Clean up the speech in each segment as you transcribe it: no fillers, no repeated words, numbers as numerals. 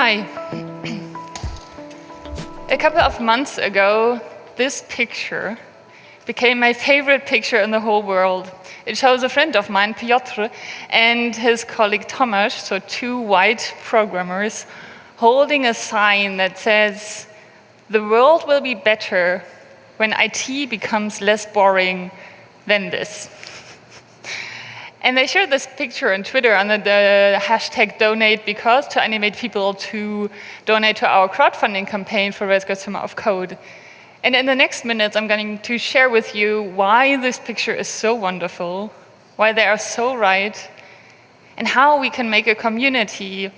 Hi. A couple of months ago, this picture became my favorite picture in the whole world. It shows a friend of mine, Piotr, and his colleague Tomasz, so two white programmers, holding a sign that says, "The world will be better when IT becomes less boring than this." And they shared this picture on Twitter under the hashtag #DonateBecause to animate people to donate to our crowdfunding campaign for Rescue Summer of Code. And in the next minutes, I'm going to share with you why this picture is so wonderful, why they are so right, and how we can make a community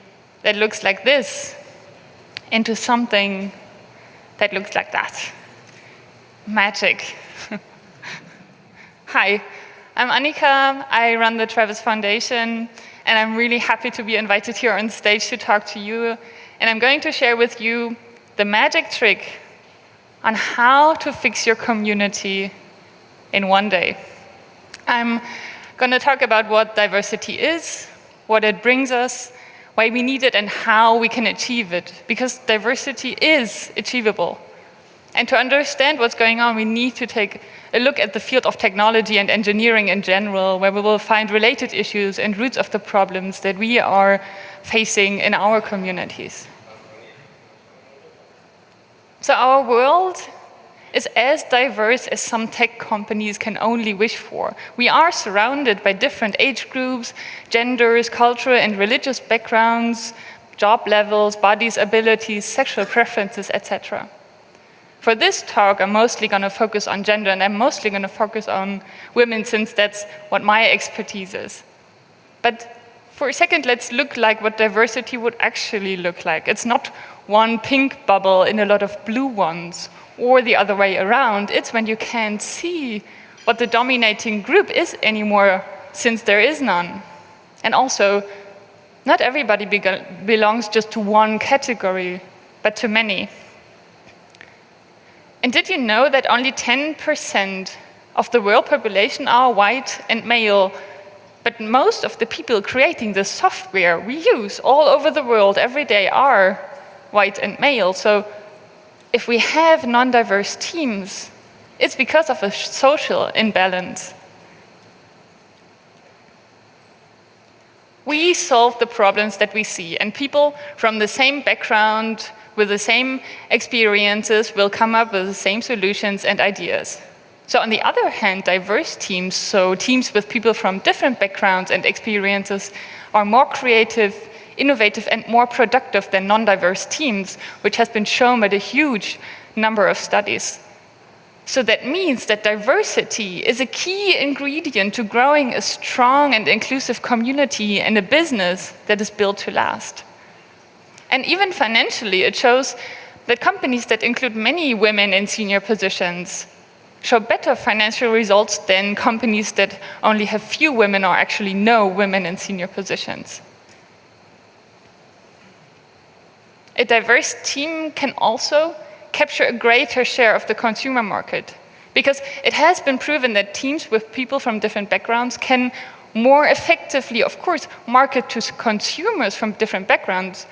that looks like this into something that looks like that. Magic. Hi. I'm Anika, I run the Travis Foundation, and I'm really happy to be invited here on stage to talk to you. And I'm going to share with you the magic trick on how to fix your community in one day. I'm going to talk about what diversity is, what it brings us, why we need it, and how we can achieve it, because diversity is achievable. And to understand what's going on, we need to take a look at the field of technology and engineering in general, where we will find related issues and roots of the problems that we are facing in our communities. So our world is as diverse as some tech companies can only wish for. We are surrounded by different age groups, genders, cultural and religious backgrounds, job levels, bodies, abilities, sexual preferences, etc. For this talk, I'm mostly going to focus on gender, and I'm mostly going to focus on women, since that's what my expertise is. But for a second, let's look like what diversity would actually look like. It's not one pink bubble in a lot of blue ones, or the other way around. It's when you can't see what the dominating group is anymore, since there is none. And also, not everybody belongs just to one category, but to many. And did you know that only 10% of the world population are white and male, but most of the people creating the software we use all over the world every day are white and male? So if we have non-diverse teams, it's because of a social imbalance. We solve the problems that we see, and people from the same background, with the same experiences, will come up with the same solutions and ideas. So on the other hand, diverse teams, so teams with people from different backgrounds and experiences, are more creative, innovative, and more productive than non-diverse teams, which has been shown by a huge number of studies. So that means that diversity is a key ingredient to growing a strong and inclusive community and a business that is built to last. And even financially, it shows that companies that include many women in senior positions show better financial results than companies that only have few women or actually no women in senior positions. A diverse team can also capture a greater share of the consumer market, because it has been proven that teams with people from different backgrounds can more effectively, of course, market to consumers from different backgrounds.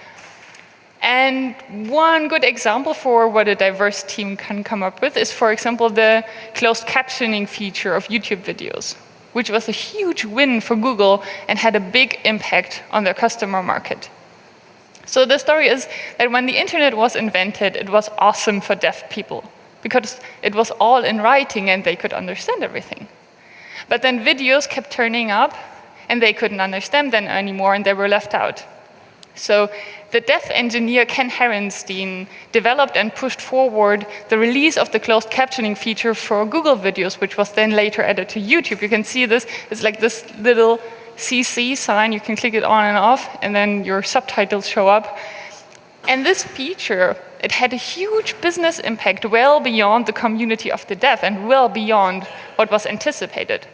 And one good example for what a diverse team can come up with is, for example, the closed captioning feature of YouTube videos, which was a huge win for Google and had a big impact on their customer market. So the story is that when the internet was invented, it was awesome for deaf people, because it was all in writing and they could understand everything. But then videos kept turning up, and they couldn't understand them anymore, and they were left out. So the deaf engineer Ken Herenstein developed and pushed forward the release of the closed captioning feature for Google videos, which was then later added to YouTube. You can see this, it's like this little CC sign, you can click it on and off, and then your subtitles show up. And this feature, it had a huge business impact well beyond the community of the deaf and well beyond what was anticipated.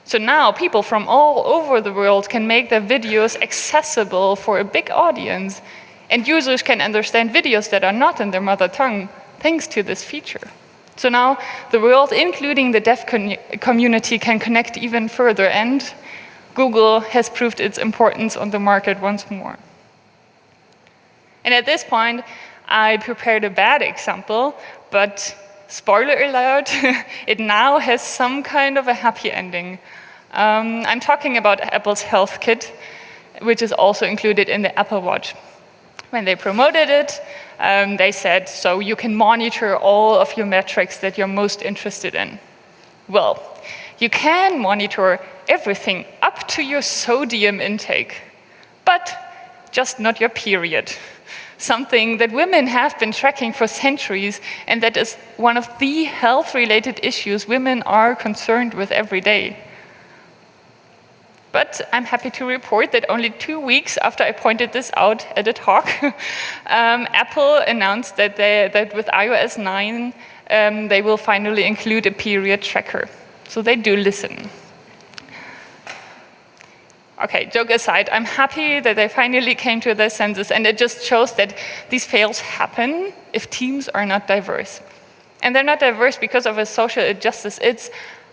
So now people from all over the world can make their videos accessible for a big audience, and users can understand videos that are not in their mother tongue thanks to this feature. So now the world, including the deaf community, can connect even further, and Google has proved its importance on the market once more. And at this point, I prepared a bad example, but spoiler alert, it now has some kind of a happy ending. I'm talking about Apple's Health Kit, which is also included in the Apple Watch. When they promoted it, they said, so you can monitor all of your metrics that you're most interested in. Well, you can monitor everything up to your sodium intake, but just not your period. Something that women have been tracking for centuries, and that is one of the health-related issues women are concerned with every day. But I'm happy to report that only 2 weeks after I pointed this out at a talk, Apple announced that with iOS 9, they will finally include a period tracker. So they do listen. Okay, joke aside, I'm happy that they finally came to their senses, and it just shows that these fails happen if teams are not diverse. And they're not diverse because of a social injustice. It's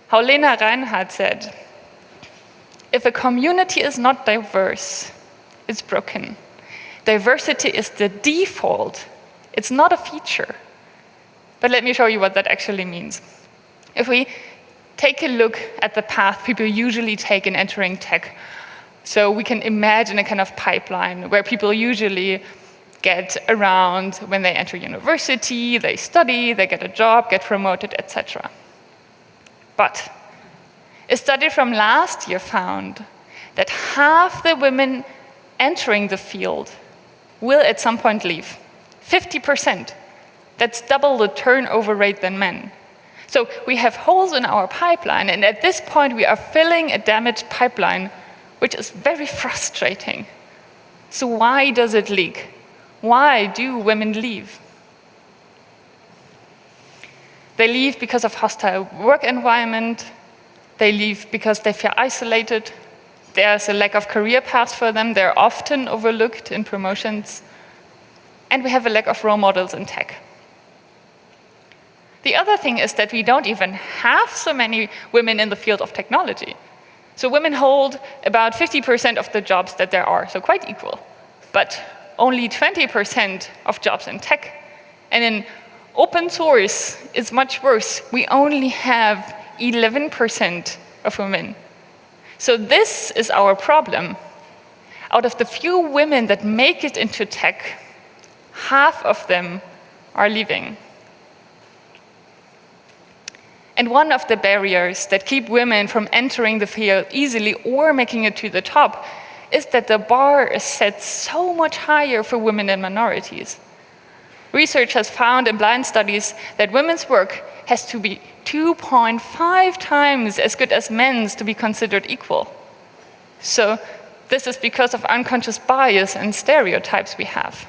how Lena Reinhardt said, if a community is not diverse, it's broken. Diversity is the default. It's not a feature. But let me show you what that actually means. If we take a look at the path people usually take in entering tech, so we can imagine a kind of pipeline where people usually get around when they enter university, they study, they get a job, get promoted, etc. But a study from last year found that half the women entering the field will at some point leave. 50%. That's double the turnover rate than men. So we have holes in our pipeline, and at this point we are filling a damaged pipeline, which is very frustrating. So why does it leak? Why do women leave? They leave because of hostile work environment. They leave because they feel isolated. There's a lack of career paths for them. They're often overlooked in promotions. And we have a lack of role models in tech. The other thing is that we don't even have so many women in the field of technology. So women hold about 50% of the jobs that there are, so quite equal. But only 20% of jobs in tech. And in open source, it's much worse. We only have 11% of women. So this is our problem. Out of the few women that make it into tech, half of them are leaving. And one of the barriers that keep women from entering the field easily or making it to the top is that the bar is set so much higher for women and minorities. Research has found in blind studies that women's work has to be 2.5 times as good as men's to be considered equal. So this is because of unconscious bias and stereotypes we have.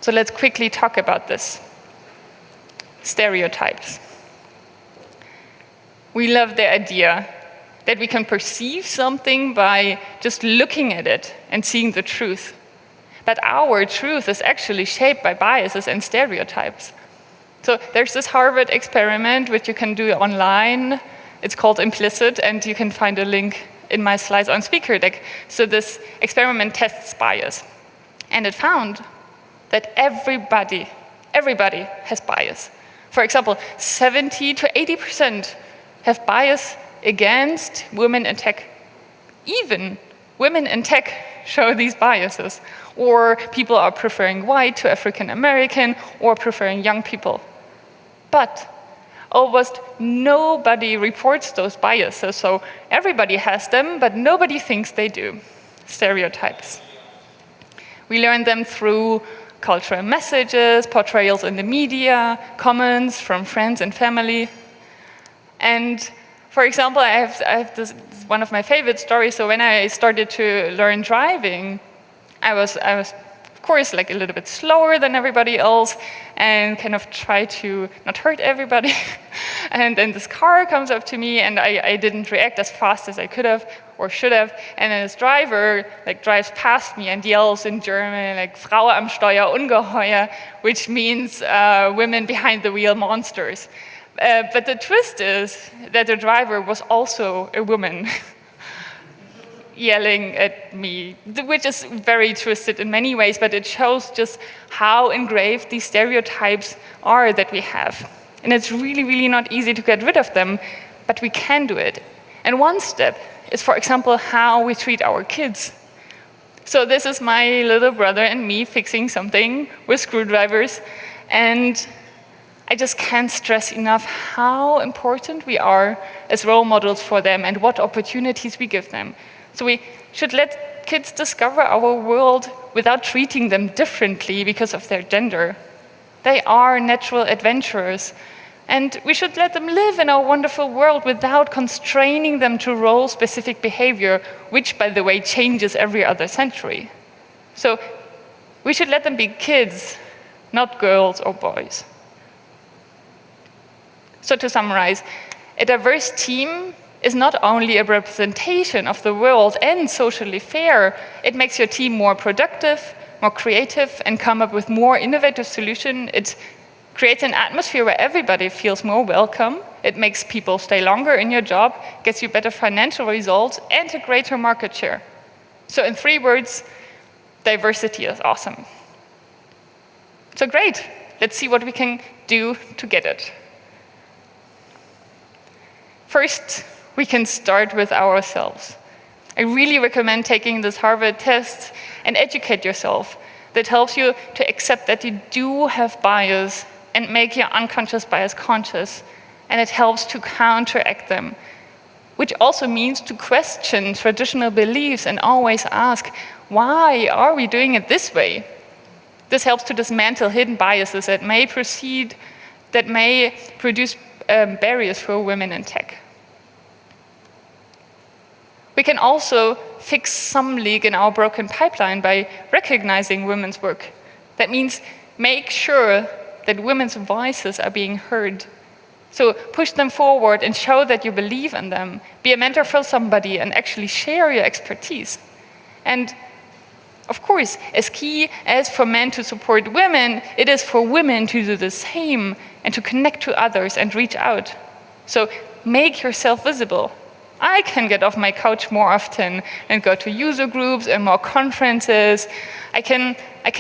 So let's quickly talk about this. Stereotypes. We love the idea that we can perceive something by just looking at it and seeing the truth. But our truth is actually shaped by biases and stereotypes. So there's this Harvard experiment which you can do online. It's called Implicit, and you can find a link in my slides on speaker deck. So this experiment tests bias. And it found that everybody has bias. For example, 70 to 80% have bias against women in tech. Even women in tech show these biases. Or people are preferring white to African American, or preferring young people. But almost nobody reports those biases, so everybody has them, but nobody thinks they do. Stereotypes. We learn them through cultural messages, portrayals in the media, comments from friends and family. And for example, I have this one of my favorite stories. So when I started to learn driving, I was of course like a little bit slower than everybody else and kind of try to not hurt everybody. And then this car comes up to me and I didn't react as fast as I could have or should have. And then this driver like drives past me and yells in German like Frau am Steuer Ungeheuer, which means women behind the wheel monsters. But the twist is that the driver was also a woman. yelling at me, which is very twisted in many ways, but it shows just how engraved these stereotypes are that we have. And it's really, really not easy to get rid of them, but we can do it. And one step is, for example, how we treat our kids. So this is my little brother and me fixing something with screwdrivers, and I just can't stress enough how important we are as role models for them and what opportunities we give them. So we should let kids discover our world without treating them differently because of their gender. They are natural adventurers, and we should let them live in our wonderful world without constraining them to role-specific behavior, which, by the way, changes every other century. So we should let them be kids, not girls or boys. So to summarize, a diverse team is not only a representation of the world and socially fair, it makes your team more productive, more creative, and come up with more innovative solutions. It creates an atmosphere where everybody feels more welcome. It makes people stay longer in your job, gets you better financial results, and a greater market share. So in 3 words, diversity is awesome. So great, let's see what we can do to get it. First, we can start with ourselves. I really recommend taking this Harvard test and educate yourself. That helps you to accept that you do have bias and make your unconscious bias conscious. And it helps to counteract them, which also means to question traditional beliefs and always ask, why are we doing it this way? This helps to dismantle hidden biases that may produce barriers for women in tech. We can also fix some leak in our broken pipeline by recognizing women's work. That means make sure that women's voices are being heard. So push them forward and show that you believe in them. Be a mentor for somebody and actually share your expertise. And of course, as key as for men to support women, it is for women to do the same and to connect to others and reach out. So make yourself visible. I can get off my couch more often and go to user groups and more conferences. I can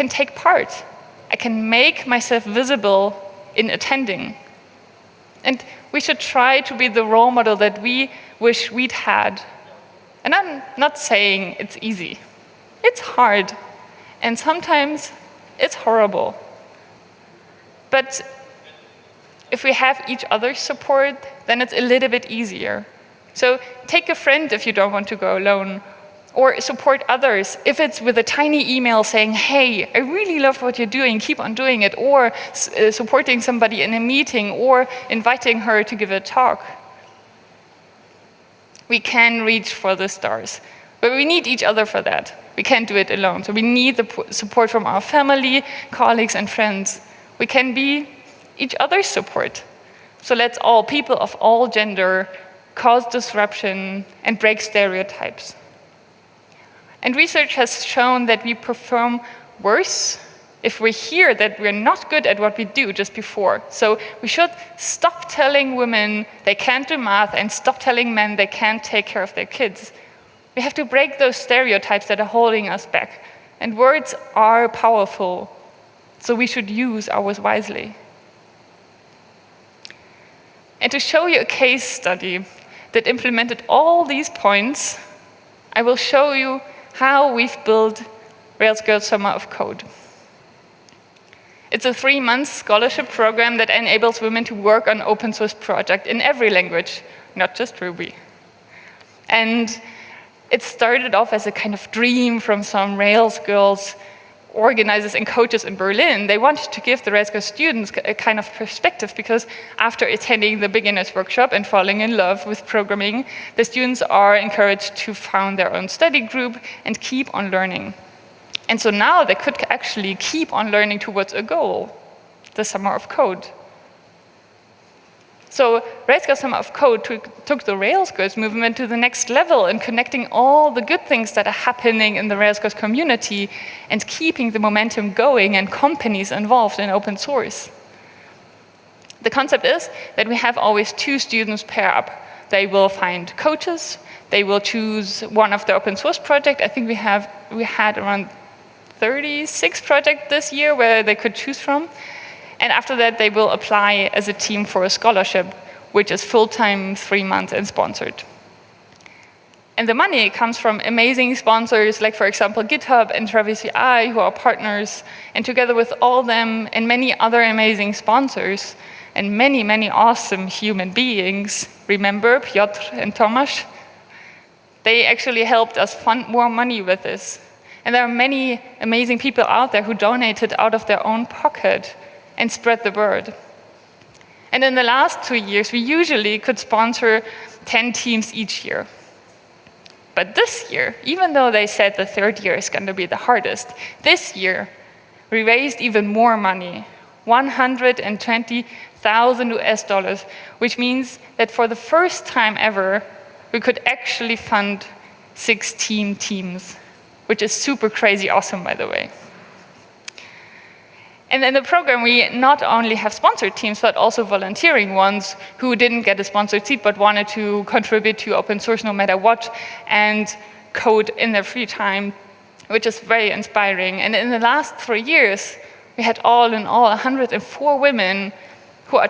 take part. I can make myself visible in attending. And we should try to be the role model that we wish we'd had. And I'm not saying it's easy. It's hard. And sometimes it's horrible. But if we have each other's support, then it's a little bit easier. So take a friend if you don't want to go alone, or support others if it's with a tiny email saying, hey, I really love what you're doing, keep on doing it, or supporting somebody in a meeting, or inviting her to give a talk. We can reach for the stars, but we need each other for that. We can't do it alone, so we need the support from our family, colleagues, and friends. We can be each other's support. So let's all, people of all gender, cause disruption and break stereotypes. And research has shown that we perform worse if we hear that we're not good at what we do just before. So we should stop telling women they can't do math and stop telling men they can't take care of their kids. We have to break those stereotypes that are holding us back. And words are powerful, so we should use ours wisely. And to show you a case study that implemented all these points, I will show you how we've built Rails Girls Summer of Code. It's a 3-month scholarship program that enables women to work on open source projects in every language, not just Ruby. And it started off as a kind of dream from some Rails girls, organizers and coaches in Berlin. They wanted to give the Rails Girls students a kind of perspective, because after attending the beginner's workshop and falling in love with programming, the students are encouraged to found their own study group and keep on learning. And so now they could actually keep on learning towards a goal, the Summer of Code. So Rails Girls Summer of Code took the Rails Girls movement to the next level in connecting all the good things that are happening in the Rails Girls community and keeping the momentum going and companies involved in open source. The concept is that we have always 2 students pair up. They will find coaches. They will choose one of the open source projects. I think we had around 36 projects this year where they could choose from. And after that, they will apply as a team for a scholarship, which is full-time, 3 months, and sponsored. And the money comes from amazing sponsors, like, for example, GitHub and Travis CI, who are partners. And together with all them and many other amazing sponsors, and many, many awesome human beings, remember Piotr and Tomasz? They actually helped us fund more money with this. And there are many amazing people out there who donated out of their own pocket and spread the word. And in the last 2 years, we usually could sponsor 10 teams each year. But this year, even though they said the third year is going to be the hardest, this year we raised even more money, 120,000 US dollars, which means that for the first time ever, we could actually fund 16 teams, which is super crazy awesome, by the way. And in the program, we not only have sponsored teams, but also volunteering ones who didn't get a sponsored seat, but wanted to contribute to open source no matter what, and code in their free time, which is very inspiring. And in the last 3 years, we had all in all 104 women who are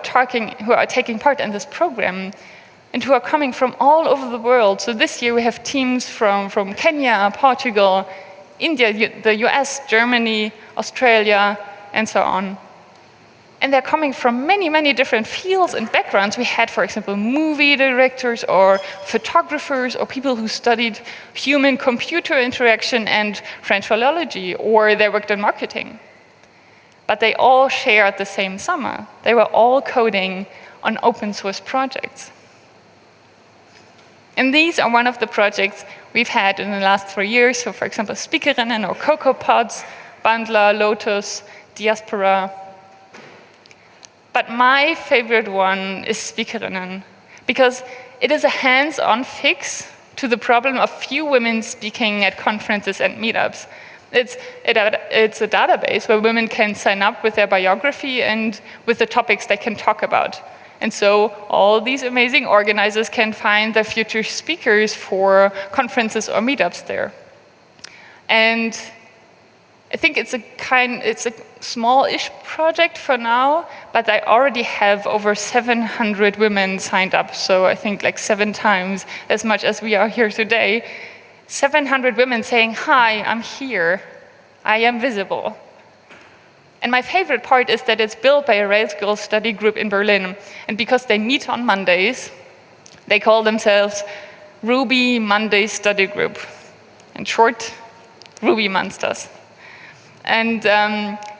taking part in this program, and who are coming from all over the world. So this year we have teams from Kenya, Portugal, India, the US, Germany, Australia, and so on. And they're coming from many, many different fields and backgrounds. We had, for example, movie directors or photographers or people who studied human-computer interaction and French philology, or they worked in marketing. But they all shared the same summer. They were all coding on open source projects. And these are one of the projects we've had in the last 3 years. So, for example, Speakerinnen or Cocoa Pods, Bundler, Lotus, Diaspora. But my favorite one is Speakerinnen, because it is a hands-on fix to the problem of few women speaking at conferences and meetups. It's a database where women can sign up with their biography and with the topics they can talk about. And so all these amazing organizers can find their future speakers for conferences or meetups there. And I think it's a small-ish project for now, but I already have over 700 women signed up. So I think like 7 times as much as we are here today. 700 women saying, "Hi, I'm here. I am visible." And my favorite part is that it's built by a Rails Girls study group in Berlin. And because they meet on Mondays, they call themselves Ruby Monday Study Group. In short, Ruby Monsters. And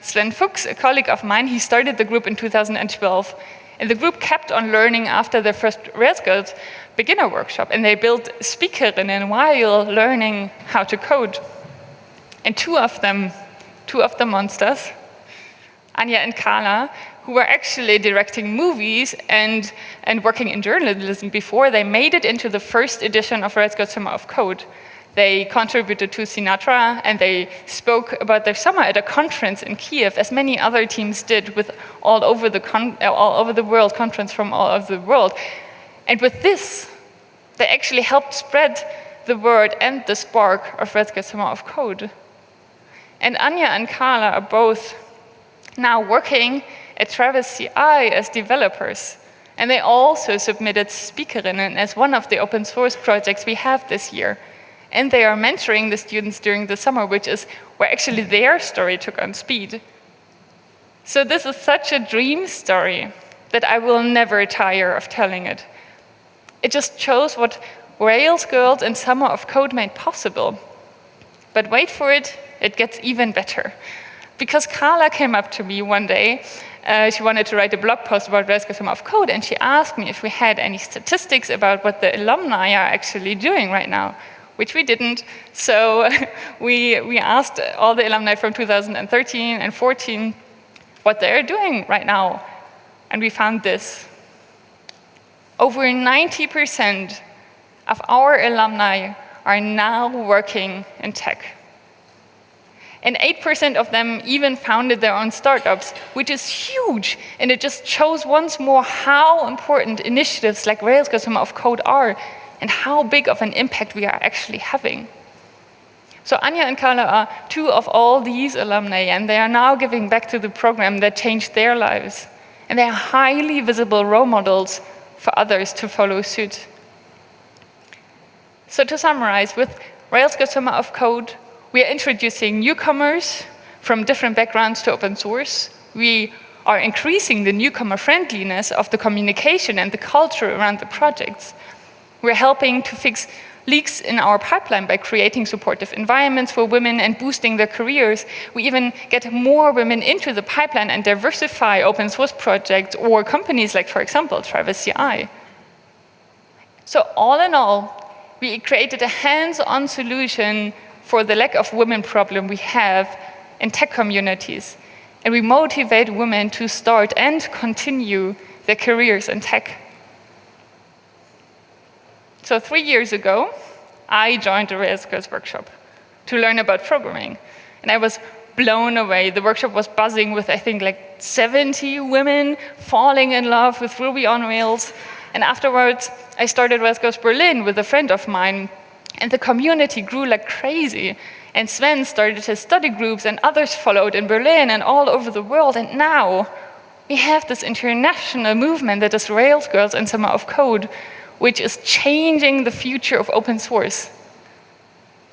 Sven Fuchs, a colleague of mine, he started the group in 2012. And the group kept on learning after their first Rails Girls beginner workshop. And they built Speakerinnen while learning how to code. And two of the monsters, Anja and Carla, who were actually directing movies and working in journalism before, they made it into the first edition of Rails Girls Summer of Code. They contributed to Sinatra, and they spoke about their summer at a conference in Kiev, as many other teams did, with all over the world, conference from all over the world. And with this, they actually helped spread the word and the spark of Rails Girls Summer of Code. And Anja and Carla are both now working at Travis CI as developers. And they also submitted Speakerinnen as one of the open source projects we have this year. And they are mentoring the students during the summer, which is where actually their story took on speed. So this is such a dream story that I will never tire of telling it. It just shows what Rails Girls and Summer of Code made possible. But wait for it, it gets even better. Because Carla came up to me one day, she wanted to write a blog post about Rails Girls Summer of Code, and she asked me if we had any statistics about what the alumni are actually doing right now, which we didn't. So we asked all the alumni from 2013 and 14 what they're doing right now, and we found this. Over 90% of our alumni are now working in tech. And 8% of them even founded their own startups, which is huge. And it just shows once more how important initiatives like Rails Summer of Code are and how big of an impact we are actually having. So Anja and Carla are two of all these alumni, and they are now giving back to the program that changed their lives. And they are highly visible role models for others to follow suit. So to summarize, with Rails Summer of Code, we are introducing newcomers from different backgrounds to open source. We are increasing the newcomer friendliness of the communication and the culture around the projects. We're helping to fix leaks in our pipeline by creating supportive environments for women and boosting their careers. We even get more women into the pipeline and diversify open source projects or companies like, for example, Travis CI. So all in all, we created a hands-on solution for the lack of women problem we have in tech communities. And we motivate women to start and continue their careers in tech. So 3 years ago, I joined the Rails Girls workshop to learn about programming. And I was blown away. The workshop was buzzing with, I think, like 70 women falling in love with Ruby on Rails. And afterwards, I started Rails Girls Berlin with a friend of mine. And the community grew like crazy. And Sven started his study groups, and others followed in Berlin and all over the world. And now we have this international movement that is Rails Girls and Summer of Code, which is changing the future of open source.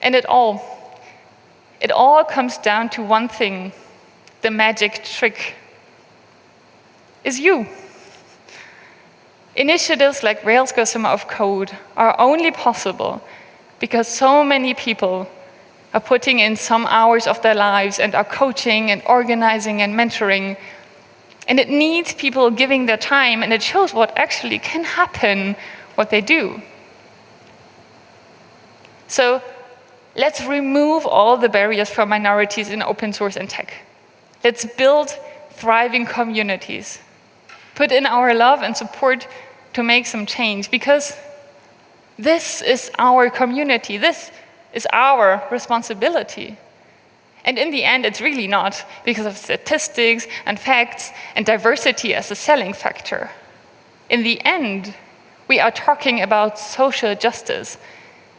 And it all comes down to one thing: the magic trick is you. Initiatives like Rails Girls Summer of Code are only possible because so many people are putting in some hours of their lives and are coaching and organizing and mentoring. And it needs people giving their time, and it shows what actually can happen, what they do. So let's remove all the barriers for minorities in open source and tech. Let's build thriving communities. Put in our love and support to make some change, because this is our community. This is our responsibility. And in the end, it's really not because of statistics and facts and diversity as a selling factor. In the end, we are talking about social justice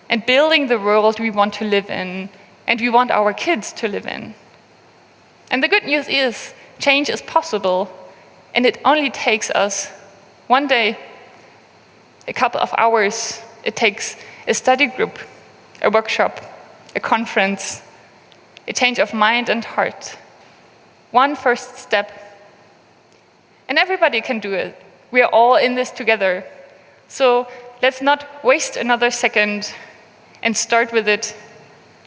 and building the world we want to live in and we want our kids to live in. And the good news is, change is possible, and it only takes us one day, a couple of hours. It takes a study group, a workshop, a conference, a change of mind and heart. One first step. And everybody can do it. We are all in this together. So let's not waste another second and start with it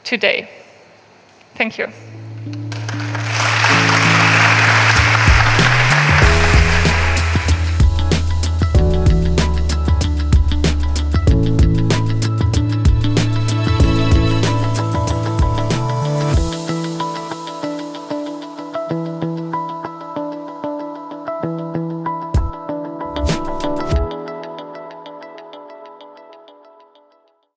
today. Thank you.